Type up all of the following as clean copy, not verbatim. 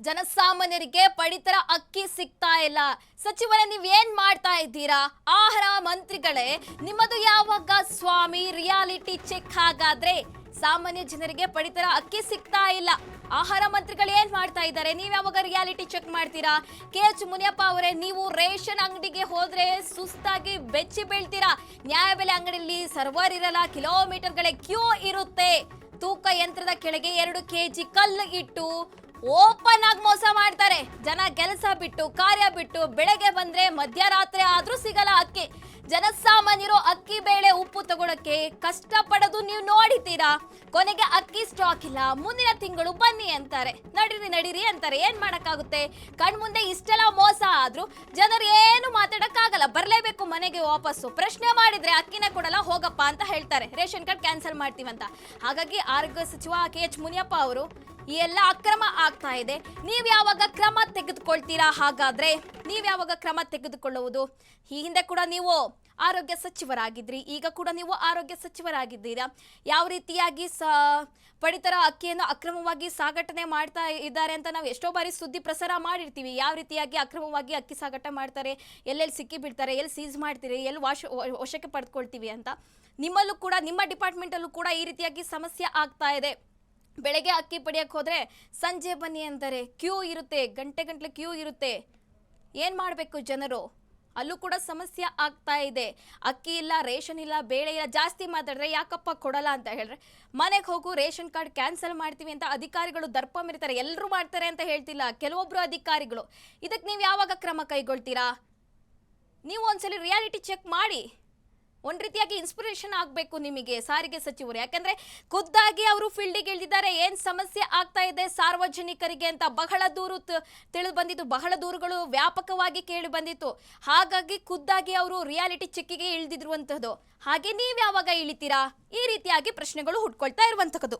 ಜನಸಾಮಾನ್ಯರಿಗೆ ಪಡಿತರ ಅಕ್ಕಿ ಸಿಗ್ತಾ ಇಲ್ಲ. ಸಚಿವರೇ ನೀವೇನ್ ಮಾಡ್ತಾ ಇದ್ದೀರಾ? ಆಹಾರ ಮಂತ್ರಿಗಳೇ, ನಿಮ್ಮದು ಯಾವಾಗ ಸ್ವಾಮಿ ರಿಯಾಲಿಟಿ ಚೆಕ್? ಹಾಗಾದ್ರೆ ಸಾಮಾನ್ಯ ಜನರಿಗೆ ಪಡಿತರ ಅಕ್ಕಿ ಸಿಗ್ತಾ ಇಲ್ಲ, ಆಹಾರ ಮಂತ್ರಿಗಳು ಏನ್ ಮಾಡ್ತಾ ಇದ್ದಾರೆ? ನೀವ್ ಯಾವಾಗ ರಿಯಾಲಿಟಿ ಚೆಕ್ ಮಾಡ್ತೀರಾ? KH ಮುನಿಯಪ್ಪ ಅವರೇ, ನೀವು ರೇಷನ್ ಅಂಗಡಿಗೆ ಹೋದ್ರೆ ಸುಸ್ತಾಗಿ ಬೆಚ್ಚಿ ಬೀಳ್ತೀರಾ. ನ್ಯಾಯಬೆಲೆ ಅಂಗಡಿಯಲ್ಲಿ ಸರ್ವರ್ ಇರಲ್ಲ, ಕಿಲೋಮೀಟರ್ಗಳ ಕ್ಯೂ ಇರುತ್ತೆ. ತೂಕ ಯಂತ್ರದ ಕೆಳಗೆ 2 kg ಕಲ್ಲು ಇಟ್ಟು ಓಪನ್ ಆಗಿ ಮೋಸ ಮಾಡ್ತಾರೆ. ಜನ ಕೆಲಸ ಬಿಟ್ಟು ಕಾರ್ಯ ಬಿಟ್ಟು ಬೆಳಗ್ಗೆ ಬಂದ್ರೆ ಮಧ್ಯರಾತ್ರಿ ಆದ್ರೂ ಸಿಗಲ್ಲ ಅಕ್ಕಿ. ಜನಸಾಮಾನ್ಯರು ಅಕ್ಕಿ ಬೇಳೆ ಉಪ್ಪು ತಗೊಳಕ್ಕೆ ಕಷ್ಟಪಡೋದು ನೀವು ನೋಡಿತೀರಾ. ಕೊನೆಗೆ ಅಕ್ಕಿ ಸ್ಟಾಕ್ ಇಲ್ಲ, ಮುಂದಿನ ತಿಂಗಳು ಬನ್ನಿ ಅಂತಾರೆ, ನಡೀರಿ ಅಂತಾರೆ. ಏನ್ ಮಾಡಕ್ಕಾಗುತ್ತೆ? ಕಣ್ಮುಂದೆ ಇಷ್ಟೆಲ್ಲ ಮೋಸ ಆದ್ರೂ ಜನರು ಏನು ಮಾತಾಡಕ್ಕಾಗಲ್ಲ, ಬರ್ಲೇಬೇಕು ಮನೆಗೆ ವಾಪಸ್ಸು. ಪ್ರಶ್ನೆ ಮಾಡಿದ್ರೆ ಅಕ್ಕಿನ ಕೊಡಲ್ಲ, ಹೋಗಪ್ಪ ಅಂತ ಹೇಳ್ತಾರೆ, ರೇಷನ್ ಕಾರ್ಡ್ ಕ್ಯಾನ್ಸಲ್ ಮಾಡ್ತೀವಂತ. ಹಾಗಾಗಿ ಆರೋಗ್ಯ ಸಚಿವ KH ಮುನಿಯಪ್ಪ ಅವರು ಈ ಎಲ್ಲ ಅಕ್ರಮ ಆಗ್ತಾ ಇದೆ, ನೀವ್ ಯಾವಾಗ ಕ್ರಮ ತೆಗೆದುಕೊಳ್ತೀರಾ? ಹಾಗಾದ್ರೆ ನೀವ್ ಯಾವಾಗ ಕ್ರಮ ತೆಗೆದುಕೊಳ್ಳುವುದು? ಈ ಹಿಂದೆ ಕೂಡ ನೀವು ಆರೋಗ್ಯ ಸಚಿವರಾಗಿದ್ರಿ, ಈಗ ಕೂಡ ನೀವು ಆರೋಗ್ಯ ಸಚಿವರಾಗಿದ್ದೀರಾ. ಯಾವ ರೀತಿಯಾಗಿ ಪಡಿತರ ಅಕ್ಕಿಯನ್ನು ಅಕ್ರಮವಾಗಿ ಸಾಗಾಟನೆ ಮಾಡ್ತಾ ಇದ್ದಾರೆ ಅಂತ ನಾವು ಎಷ್ಟೋ ಬಾರಿ ಸುದ್ದಿ ಪ್ರಸಾರ ಮಾಡಿರ್ತೀವಿ. ಯಾವ ರೀತಿಯಾಗಿ ಅಕ್ರಮವಾಗಿ ಅಕ್ಕಿ ಸಾಗಾಟ ಮಾಡ್ತಾರೆ, ಎಲ್ಲೆಲ್ಲಿ ಸಿಕ್ಕಿ ಬಿಡ್ತಾರೆ, ಎಲ್ಲಿ ಸೀಸ್ ಮಾಡ್ತೀರಿ, ಎಲ್ಲಿ ವಶಕ್ಕೆ ಪಡೆದುಕೊಳ್ತೀವಿ ಅಂತ. ನಿಮ್ಮಲ್ಲೂ ಕೂಡ, ನಿಮ್ಮ ಡಿಪಾರ್ಟ್ಮೆಂಟಲ್ಲೂ ಕೂಡ ಈ ರೀತಿಯಾಗಿ ಸಮಸ್ಯೆ ಆಗ್ತಾ ಇದೆ. ಬೆಳಗ್ಗೆ ಅಕ್ಕಿ ಪಡೆಯಕ್ಕೆ ಹೋದರೆ ಸಂಜೆ ಬನ್ನಿ ಅಂತಾರೆ, ಕ್ಯೂ ಇರುತ್ತೆ, ಗಂಟೆ ಕ್ಯೂ ಇರುತ್ತೆ. ಏನು ಮಾಡಬೇಕು ಜನರು? ಅಲ್ಲೂ ಕೂಡ ಸಮಸ್ಯೆ ಆಗ್ತಾ ಇದೆ. ಅಕ್ಕಿ ಇಲ್ಲ, ರೇಷನ್ ಇಲ್ಲ, ಬೇಳೆ ಇಲ್ಲ. ಜಾಸ್ತಿ ಮಾತಾಡಿದ್ರೆ ಯಾಕಪ್ಪ ಕೊಡಲ್ಲ ಅಂತ ಹೇಳಿದ್ರೆ, ಮನೆಗೆ ಹೋಗು ರೇಷನ್ ಕಾರ್ಡ್ ಕ್ಯಾನ್ಸಲ್ ಮಾಡ್ತೀವಿ ಅಂತ ಅಧಿಕಾರಿಗಳು ದರ್ಪ ಮೆರಿತಾರೆ. ಎಲ್ಲರೂ ಮಾಡ್ತಾರೆ ಅಂತ ಹೇಳ್ತಿಲ್ಲ, ಕೆಲವೊಬ್ರು ಅಧಿಕಾರಿಗಳು. ಇದಕ್ಕೆ ನೀವು ಯಾವಾಗ ಕ್ರಮ ಕೈಗೊಳ್ತೀರಾ? ನೀವು ಒಂದ್ಸಲಿ ರಿಯಾಲಿಟಿ ಚೆಕ್ ಮಾಡಿ. ಒಂದು ರೀತಿಯಾಗಿ ಇನ್ಸ್ಪಿರೇಷನ್ ಆಗಬೇಕು ನಿಮಗೆ ಸಾರಿಗೆ ಸಚಿವರು. ಯಾಕಂದ್ರೆ ಖುದ್ದಾಗಿ ಅವರು ಫೀಲ್ಡಿಗೆ ಇಳಿದಿದ್ದಾರೆ, ಏನು ಸಮಸ್ಯೆ ಆಗ್ತಾ ಇದೆ ಸಾರ್ವಜನಿಕರಿಗೆ ಅಂತ. ಬಹಳ ದೂರು ತಿಳಿದು ಬಂದಿತ್ತು, ಬಹಳ ದೂರುಗಳು ವ್ಯಾಪಕವಾಗಿ ಕೇಳಿ ಬಂದಿತ್ತು. ಹಾಗಾಗಿ ಖುದ್ದಾಗಿ ಅವರು ರಿಯಾಲಿಟಿ ಚೆಕ್ಕಿಗೆ ಇಳಿದಿರುವಂಥದ್ದು. ಹಾಗೆ ನೀವು ಯಾವಾಗ ಇಳಿತೀರಾ? ಈ ರೀತಿಯಾಗಿ ಪ್ರಶ್ನೆಗಳು ಹುಟ್ಕೊಳ್ತಾ ಇರುವಂಥದ್ದು.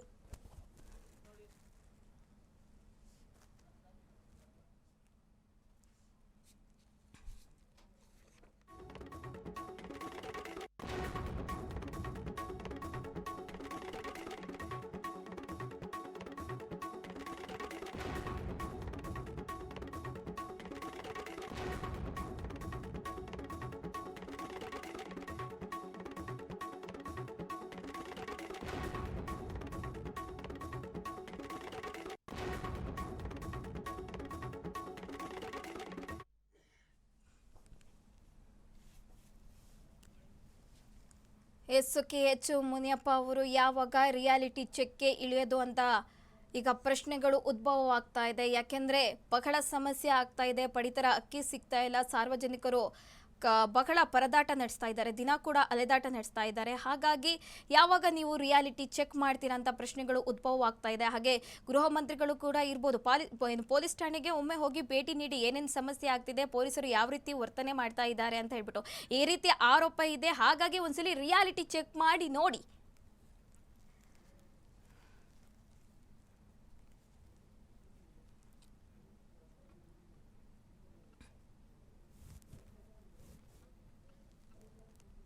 KH ಮುನಿಯಪ್ಪ ಅವರು ಯಾವಾಗ ರಿಯಾಲಿಟಿ ಚೆಕ್ಗೆ ಇಳಿಯೋದು ಅಂತ ಈಗ ಪ್ರಶ್ನೆಗಳು ಉದ್ಭವವಾಗ್ತಾ ಇದೆ. ಯಾಕೆಂದರೆ ಬಹಳ ಸಮಸ್ಯೆ ಆಗ್ತಾ ಇದೆ, ಪಡಿತರ ಅಕ್ಕಿ ಸಿಗ್ತಾ ಇಲ್ಲ, ಸಾರ್ವಜನಿಕರು ಬಹಳ ಪರದಾಟ ನಡೆಸ್ತಾ ಇದ್ದಾರೆ, ದಿನ ಕೂಡ ಅಲೆದಾಟ ನಡೆಸ್ತಾ ಇದ್ದಾರೆ. ಹಾಗಾಗಿ ಯಾವಾಗ ನೀವು ರಿಯಾಲಿಟಿ ಚೆಕ್ ಮಾಡ್ತೀರಾ ಅಂತ ಪ್ರಶ್ನೆಗಳು ಉದ್ಭವವಾಗ್ತಾ ಇದೆ. ಹಾಗೆ ಗೃಹ ಮಂತ್ರಿಗಳು ಕೂಡ ಇರ್ಬೋದು, ಪೊಲೀಸ್ ಠಾಣೆಗೆ ಒಮ್ಮೆ ಹೋಗಿ ಭೇಟಿ ನೀಡಿ ಏನೇನು ಸಮಸ್ಯೆ ಆಗ್ತಿದೆ, ಪೊಲೀಸರು ಯಾವ ರೀತಿ ವರ್ತನೆ ಮಾಡ್ತಾ ಇದ್ದಾರೆ ಅಂತ ಹೇಳ್ಬಿಟ್ಟು ಈ ರೀತಿ ಆರೋಪ ಇದೆ. ಹಾಗಾಗಿ ಒಂದ್ಸಲಿ ರಿಯಾಲಿಟಿ ಚೆಕ್ ಮಾಡಿ ನೋಡಿ.